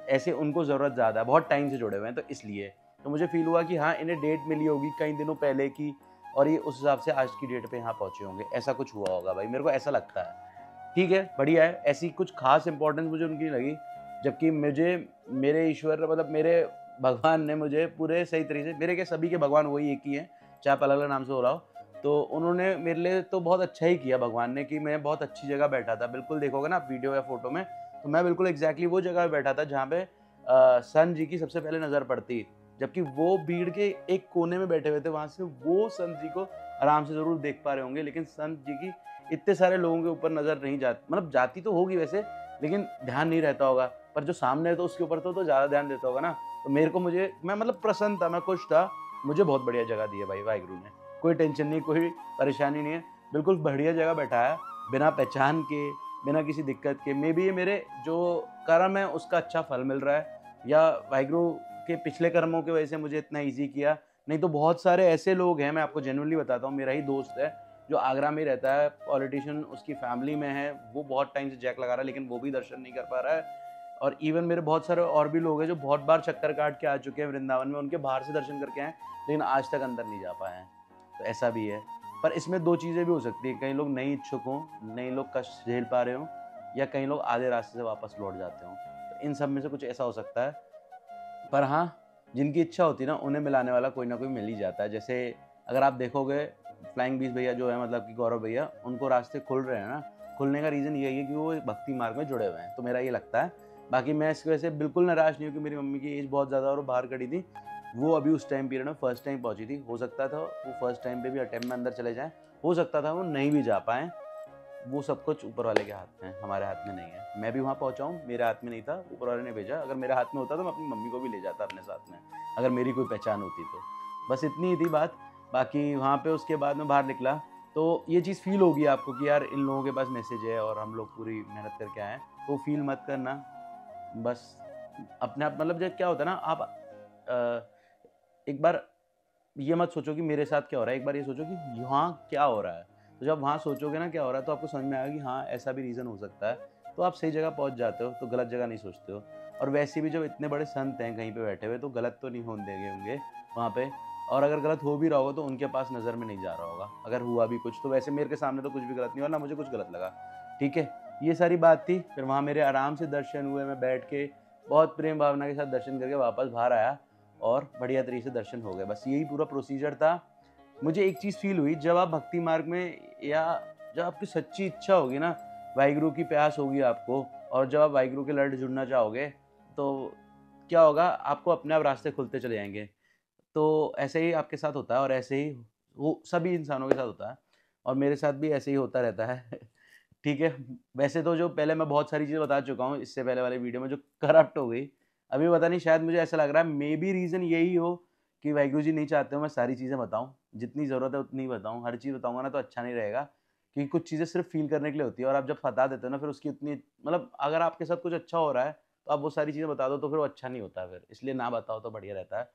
ऐसे उनको ज़रूरत ज़्यादा है, बहुत टाइम से जुड़े हुए हैं, तो इसलिए। तो मुझे फ़ील हुआ कि हाँ, इन्हें डेट मिली होगी कई दिनों पहले की, और ये उस हिसाब से आज की डेट पे यहाँ पहुँचे होंगे, ऐसा कुछ हुआ होगा भाई, मेरे को ऐसा लगता है। ठीक है, बढ़िया है, ऐसी कुछ खास इंपॉर्टेंस मुझे उनकी लगी, जबकि मुझे मेरे ईश्वर, मतलब मेरे भगवान ने मुझे पूरे सही तरीके से, मेरे के सभी के भगवान वही एक ही हैं, चाहे आप अलग अलग नाम से हो रहा हो, तो उन्होंने मेरे लिए तो बहुत अच्छा ही किया भगवान ने, कि मैं बहुत अच्छी जगह बैठा था। बिल्कुल देखोगे ना आप वीडियो या फोटो में, तो मैं बिल्कुल एग्जैक्टली वो जगह बैठा था जहाँ पे संत जी की सबसे पहले नज़र पड़ती, जबकि वो भीड़ के एक कोने में बैठे हुए थे, वहाँ से वो संत जी को आराम से ज़रूर देख पा रहे होंगे, लेकिन संत जी की इतने सारे लोगों के ऊपर नज़र नहीं जाती, मतलब जाती तो होगी वैसे, लेकिन ध्यान नहीं रहता होगा, पर जो सामने है तो उसके ऊपर तो ज़्यादा ध्यान देता होगा ना। तो मेरे को, मैं मतलब प्रसन्न था, मैं खुश था, मुझे बहुत बढ़िया जगह दी है भाई वाहिगुरु ने, कोई टेंशन नहीं, कोई परेशानी नहीं है, बिल्कुल बढ़िया जगह बैठा है, बिना पहचान के, बिना किसी दिक्कत के। मे बी ये मेरे जो कर्म है उसका अच्छा फल मिल रहा है, या वाहिगुरु के पिछले कर्मों की वजह से मुझे इतना ईजी किया। नहीं तो बहुत सारे ऐसे लोग हैं, मैं आपको जेन्युइनली बताता हूँ, मेरा ही दोस्त है जो आगरा में रहता है, पॉलिटिशियन उसकी फैमिली में है, वो बहुत टाइम से जैक लगा रहा है, लेकिन वो भी दर्शन नहीं कर पा रहा है। और इवन मेरे बहुत सारे और भी लोग हैं जो बहुत बार चक्कर काट के आ चुके हैं वृंदावन में, उनके बाहर से दर्शन करके आए, लेकिन आज तक अंदर नहीं जा पाए हैं।
तो ऐसा भी है। पर इसमें 2 चीज़ें भी हो सकती हैं, कई लोग नहीं इच्छुक हों, नहीं लोग कष्ट झेल पा रहे हों, या कई लोग आधे रास्ते से वापस लौट जाते हों। तो इन सब में से कुछ ऐसा हो सकता है। पर हाँ, जिनकी इच्छा होती है ना, उन्हें मिलाने वाला कोई ना कोई मिल ही जाता है। जैसे अगर आप देखोगे, फ्लाइंग बीस भैया जो है, मतलब कि गौरव भैया, उनको रास्ते खुल रहे हैं ना, खुलने का रीज़न यही है कि वो भक्ति मार्ग में जुड़े हुए हैं, तो मेरा ये लगता है। बाकी मैं इसकी वजह से बिल्कुल निराश नहीं हूँ कि मेरी मम्मी की एज बहुत ज़्यादा और वो बाहर खड़ी थी। वो अभी उस टाइम पीरियड में फर्स्ट टाइम पहुँची थी। हो सकता था वो फर्स्ट टाइम पे भी अटेम्प्ट में अंदर चले जाएँ, हो सकता था वो नहीं भी जा पाएँ। वो सब कुछ ऊपर वाले के हाथ में है, हमारे हाथ में नहीं है। मैं भी वहाँ पहुँचा हूँ, मेरे हाथ में नहीं था, ऊपर वाले ने भेजा। अगर मेरे हाथ में होता तो मैं अपनी मम्मी को भी ले जाता अपने साथ में, अगर मेरी कोई पहचान होती तो। बस इतनी ही थी बात। बाकी वहाँ पे उसके बाद मैं बाहर निकला, तो ये चीज़ फ़ील होगी आपको कि यार इन लोगों के पास मैसेज है और हम लोग पूरी मेहनत करके आए हैं, तो फ़ील मत करना। बस अपने आप, मतलब जब क्या होता है ना, आप एक बार ये मत सोचो कि मेरे साथ क्या हो रहा है, एक बार ये सोचो कि यहाँ क्या हो रहा है। तो जब वहाँ सोचोगे ना क्या हो रहा है, तो आपको समझ में आएगा कि हाँ, ऐसा भी रीज़न हो सकता है। तो आप सही जगह पहुँच जाते हो, तो गलत जगह नहीं सोचते हो। और वैसे भी जब इतने बड़े संत हैं कहीं पे बैठे हुए, तो गलत तो नहीं होने देंगे होंगे वहाँ पे। और अगर गलत हो भी रहा होगा तो उनके पास नज़र में नहीं जा रहा होगा। अगर हुआ भी कुछ तो वैसे मेरे के सामने तो कुछ भी गलत नहीं हुआ, ना मुझे कुछ गलत लगा। ठीक है? ये सारी बात थी। फिर वहाँ मेरे आराम से दर्शन हुए, मैं बैठ के बहुत प्रेम भावना के साथ दर्शन करके वापस बाहर आया और बढ़िया तरीके से दर्शन हो गए। बस यही पूरा प्रोसीजर था। मुझे एक चीज़ फ़ील हुई, जब आप भक्ति मार्ग में, या जब आपकी सच्ची इच्छा होगी ना, वाहिगुरु की प्यास होगी आपको, और जब आप वाहिगुरु के लड़ जुड़ना चाहोगे, तो क्या होगा, आपको अपने आप रास्ते खुलते चले जाएँगे। तो ऐसे ही आपके साथ होता है, और ऐसे ही वो सभी इंसानों के साथ होता है, और मेरे साथ भी ऐसे ही होता रहता है। ठीक है? वैसे तो जो पहले मैं बहुत सारी चीज़ें बता चुका हूँ इससे पहले वाले वीडियो में, जो करप्ट हो गई। अभी पता नहीं, शायद मुझे ऐसा लग रहा है मेबी रीज़न यही हो कि वाहिगुरु जी नहीं चाहते हो मैं सारी चीज़ें बताऊँ। जितनी ज़रूरत है उतनी ही बताऊँ। हर चीज़ बताऊँगा ना तो अच्छा नहीं रहेगा, क्योंकि कुछ चीज़ें सिर्फ़ फ़ील करने के लिए होती है, और आप जब बता देते हो ना, फिर उसकी उतनी, मतलब अगर आपके साथ कुछ अच्छा हो रहा है, तो आप वो सारी चीज़ें बता दो तो फिर वो अच्छा नहीं होता फिर। इसलिए ना बताओ तो बढ़िया रहता है।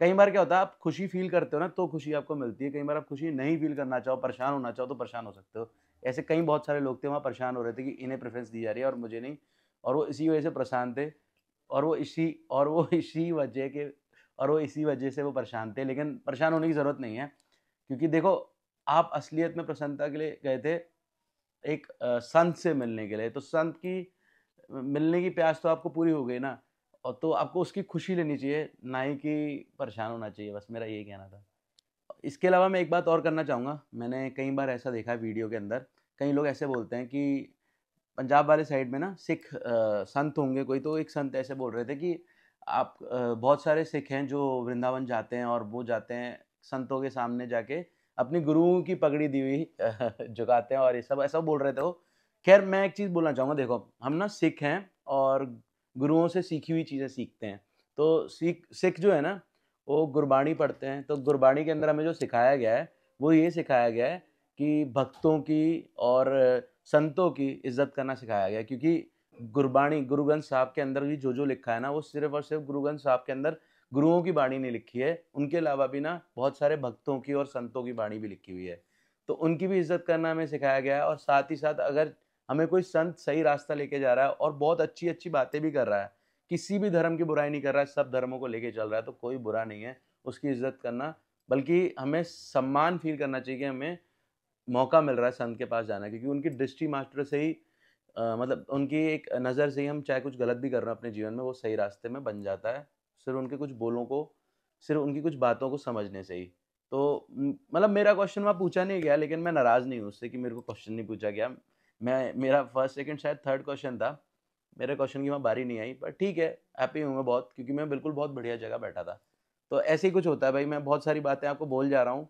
कई बार क्या होता है, आप खुशी फ़ील करते हो ना तो खुशी आपको मिलती है। कई बार आप खुशी नहीं फ़ील करना चाहो, परेशान होना चाहो तो परेशान हो सकते हो। ऐसे कई बहुत सारे लोग थे वहाँ, परेशान हो रहे थे कि इन्हें प्रेफ़रेंस दी जा रही है और मुझे नहीं, और वो इसी वजह से परेशान थे। और वो इसी वजह के और वो इसी वजह से वो परेशान थे। लेकिन परेशान होने की ज़रूरत नहीं है, क्योंकि देखो, आप असलियत में प्रसन्नता के लिए गए थे एक संत से मिलने के लिए। तो संत की मिलने की प्यास तो आपको पूरी हो गई ना, और तो आपको उसकी खुशी लेनी चाहिए, ना ही कि परेशान होना चाहिए। बस मेरा यही कहना था। इसके अलावा मैं एक बात और करना चाहूँगा। मैंने कई बार ऐसा देखा है वीडियो के अंदर, कई लोग ऐसे बोलते हैं कि पंजाब वाले साइड में ना सिख संत होंगे कोई, तो एक संत ऐसे बोल रहे थे कि आप बहुत सारे सिख हैं जो वृंदावन जाते हैं, और वो जाते हैं संतों के सामने जाके अपनी गुरुओं की पगड़ी दी हुई झुकाते हैं, और ये सब ऐसा बोल रहे थे वो। खैर, मैं एक चीज़ बोलना चाहूँगा, देखो हम ना सिख हैं और गुरुओं से सीखी हुई चीज़ें सीखते हैं। तो सिख जो है ना, वो गुरबाणी पढ़ते हैं, तो गुरबाणी के अंदर हमें जो सिखाया गया है, वो ये सिखाया गया है कि भक्तों की और संतों की इज़्ज़त करना सिखाया गया है। क्योंकि गुरबाणी, गुरु ग्रंथ साहब के अंदर भी जो-जो लिखा है ना, वो सिर्फ़ और सिर्फ़ गुरु ग्रंथ साहब के अंदर गुरुओं की बाणी नहीं लिखी है, उनके अलावा भी ना बहुत सारे भक्तों की और संतों की बाणी भी लिखी हुई है। तो उनकी भी इज़्ज़त करना हमें सिखाया गया है, और साथ ही साथ अगर हमें कोई संत सही रास्ता लेके जा रहा है और बहुत अच्छी-अच्छी बातें भी कर रहा है, किसी भी धर्म की बुराई नहीं कर रहा है, सब धर्मों को लेके चल रहा है, तो कोई बुरा नहीं है उसकी इज़्ज़त करना। बल्कि हमें सम्मान फ़ील करना चाहिए कि हमें मौका मिल रहा है संत के पास जाने का, क्योंकि उनकी दृष्टि मास्टर से ही मतलब उनकी एक नज़र से ही हम चाहे कुछ गलत भी कर रहे हो अपने जीवन में, वो सही रास्ते में बन जाता है, सिर्फ़ उनके कुछ बोलों को, सिर्फ़ उनकी कुछ बातों को समझने से ही। तो मतलब मेरा क्वेश्चन वहाँ पूछा नहीं गया, लेकिन मैं नाराज़ नहीं हूँ उससे कि मेरे को क्वेश्चन नहीं पूछा गया। मेरा फर्स्ट, सेकंड, शायद थर्ड क्वेश्चन था। मेरे क्वेश्चन की वहाँ बारी नहीं आई, पर ठीक है, हैप्पी हूँ मैं बहुत, क्योंकि मैं बिल्कुल बहुत बढ़िया जगह बैठा था। तो ऐसे ही कुछ होता है भाई, मैं बहुत सारी बातें आपको बोल जा रहा हूँ,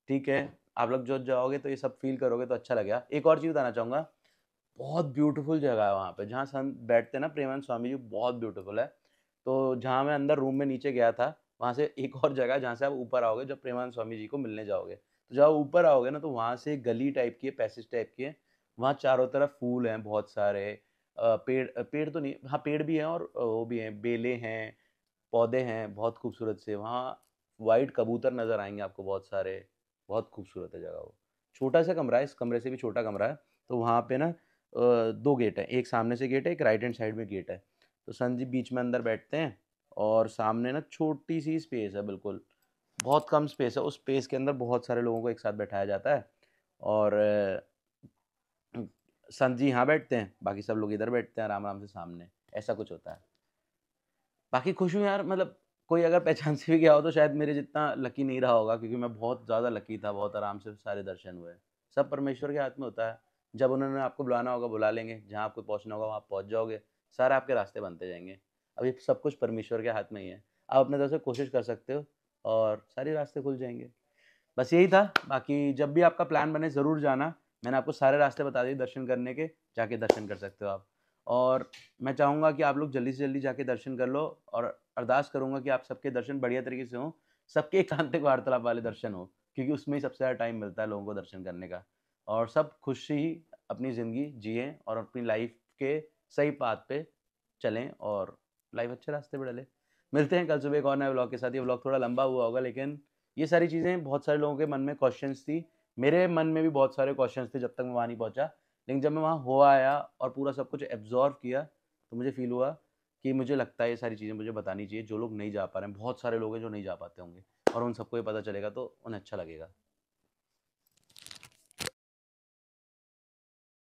ठीक है? आप लोग जो जाओगे तो ये सब फ़ील करोगे तो अच्छा लगेगा। एक और चीज़ बताना चाहूँगा, बहुत ब्यूटीफुल जगह है वहाँ पे, जहाँ संत बैठते हैं ना, प्रेमानंद स्वामी जी, बहुत ब्यूटीफुल है। तो जहाँ मैं अंदर रूम में नीचे गया था, वहाँ से एक और जगह है जहाँ से आप ऊपर आओगे जब प्रेमानंद स्वामी जी को मिलने जाओगे। तो जब आप ऊपर आओगे ना, तो वहाँ से एक गली टाइप की है, पैसेज टाइप की है। वहाँ चारों तरफ फूल हैं बहुत सारे, पेड़ तो नहीं, हाँ पेड़ भी हैं, और वो भी हैं, बेलें हैं, पौधे हैं बहुत खूबसूरत से। वहाँ व्हाइट कबूतर नज़र आएँगे आपको बहुत सारे, बहुत खूबसूरत है जगह वो। छोटा-सा कमरा है, इस कमरे से भी छोटा कमरा है। तो वहाँ पे ना 2 गेट हैं, एक सामने से गेट है, एक राइट हैंड साइड में गेट है। तो संत जी बीच में अंदर बैठते हैं, और सामने ना छोटी-सी स्पेस है बिल्कुल, बहुत कम स्पेस है, उस स्पेस के अंदर बहुत सारे लोगों को एक साथ बैठाया जाता है और संत जी यहाँ बैठते हैं, बाकी सब लोग इधर बैठते हैं आराम आराम से सामने, ऐसा कुछ होता है। बाकी खुश हूँ यार, मतलब कोई अगर पहचान से भी गया हो तो शायद मेरे जितना लकी नहीं रहा होगा, क्योंकि मैं बहुत ज़्यादा लकी था, बहुत आराम से सारे दर्शन हुए। सब परमेश्वर के हाथ में होता है, जब उन्होंने आपको बुलाना होगा बुला लेंगे, जहाँ आपको पहुँचना होगा वहाँ आप पहुँच जाओगे, सारे आपके रास्ते बनते जाएंगे। अब ये सब कुछ परमेश्वर के हाथ में ही है, आप अपने तरफ से कोशिश कर सकते हो और सारे रास्ते खुल जाएंगे। बस यही था। बाकी जब भी आपका प्लान बने ज़रूर जाना, मैंने आपको सारे रास्ते बता दिए दर्शन करने के, जाके दर्शन कर सकते हो आप। और मैं चाहूँगा कि आप लोग जल्दी से जल्दी जाके दर्शन कर लो और अरदास करूँगा कि आप सबके दर्शन बढ़िया तरीके से हों, सबके एकांतिक वार्तालाप वाले दर्शन हो, क्योंकि उसमें ही सबसे ज़्यादा टाइम मिलता है लोगों को दर्शन करने का। और सब खुशी ही अपनी ज़िंदगी जिएँ और अपनी लाइफ के सही पाथ पे चलें और लाइफ अच्छे रास्ते पे डले। मिलते हैं कल सुबह एक और नए व्लॉग के साथ। ये व्लॉग थोड़ा लंबा हुआ होगा, लेकिन ये सारी चीज़ें बहुत सारे लोगों के मन में क्वेश्चंस थी, मेरे मन में भी बहुत सारे क्वेश्चंस थे जब तक मैं वहाँ नहीं पहुँचा। लेकिन जब मैं वहाँ हो आया और पूरा सब कुछ एब्ज़ॉर्ब किया, तो मुझे फ़ील हुआ कि मुझे लगता है ये सारी चीज़ें मुझे बतानी चाहिए, जो लोग नहीं जा पा रहे हैं। बहुत सारे लोग हैं जो नहीं जा पाते होंगे और उन सबको ये पता चलेगा तो उन्हें अच्छा लगेगा।